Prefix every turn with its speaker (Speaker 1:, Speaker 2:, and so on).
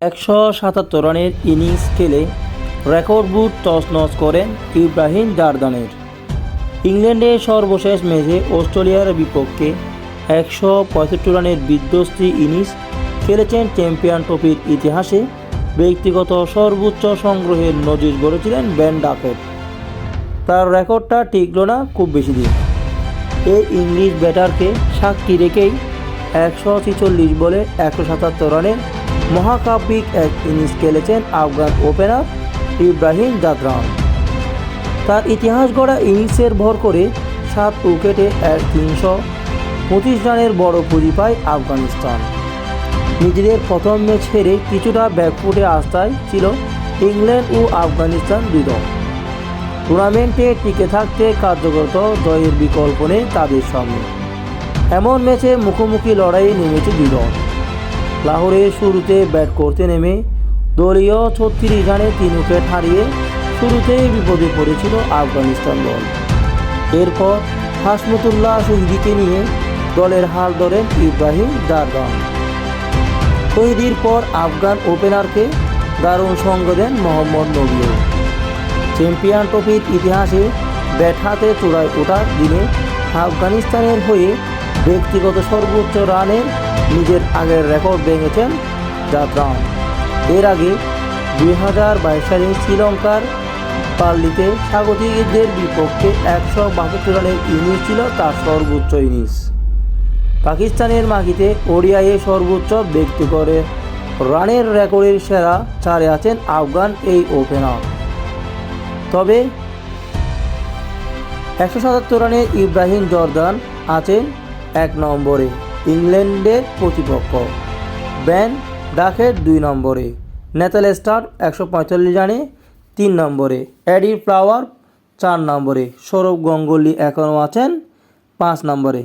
Speaker 1: 177 রানের ইনিংস খেলে রেকর্ড বুট তছনছ করেন ইব্রাহিম জারদানের। ইংল্যান্ডের সর্বশেষ ম্যাচে অস্ট্রেলিয়ার বিপক্ষে 165 রানের বিধ্বস্ত ইনিংস খেলেছেন চ্যাম্পিয়ন ট্রফির ইতিহাসে ব্যক্তিগত সর্বোচ্চ সংগ্রহের নজির গড়েছিলেন বেন ডাকেট। তার রেকর্ডটা টিকল না খুব বেশি দিন। এই ইংলিশ ব্যাটারকে সাক্ষী রেখেই 146 বলে 177 রানের মহাকাব্যিক এক ইনিংস খেলেছেন আফগান ওপেনার ইব্রাহিম জারদান। তার ইতিহাস গড়া ইনিংসের ভর করে 7 উইকেটে 325 রানের বড় পুঁজি পায় আফগানিস্তান। নিজেদের প্রথম ম্যাচ হেরে কিছুটা ব্যাকফুটে আস্থায় ছিল ইংল্যান্ড ও আফগানিস্তান দুই দল। টুর্নামেন্টে টিকে থাকতে কার্যকর জয়ের বিকল্প নেই তাদের সামনে। এমন ম্যাচে মুখোমুখি লড়াইয়ে নেমেছে দুই দল। লাহোরের শুরুতে ব্যাট করতে নেমে দলীয় 36 রানে 3 উইকেট হারিয়ে শুরুতেই বিপদে পড়েছিল আফগানিস্তান দল। এরপর হাশমতুল্লাহ শহীদিকে নিয়ে দলের হাল ধরেন ইব্রাহিম জারদান। শহীদির পর আফগান ওপেনারকে দারুণ সঙ্গ দেন মোহাম্মদ নবীও। চ্যাম্পিয়ন ট্রফির ইতিহাসে ব্যাট হাতে চূড়ায় ওঠার দিনে আফগানিস্তানের হয়ে ব্যক্তিগত সর্বোচ্চ রানের নিজের আগের রেকর্ড ভেঙেছেন জারদান। এর আগে 2022 সালে শ্রীলঙ্কার পাল্লিতে স্বাগতিকদের বিপক্ষে 162 রানের ইনিংস ছিল তার সর্বোচ্চ ইনিংস। পাকিস্তানের মাটিতে ওডিআইয়ে সর্বোচ্চ ব্যক্তিগত রানের রেকর্ডের সেরা 4-এ আছেন আফগান এই ওপেনার। তবে 177 রানের ইব্রাহিম জারদান আছেন 1 নম্বরে, ইংল্যান্ডের প্রতিপক্ষ বেন ডাকেট 2 নম্বরে, নেথান স্টার্ক 145 রানে 3 নম্বরে, এডি ফ্লাওয়ার 4 নম্বরে, সৌরভ গাঙ্গুলী এখনও আছেন 5 নম্বরে।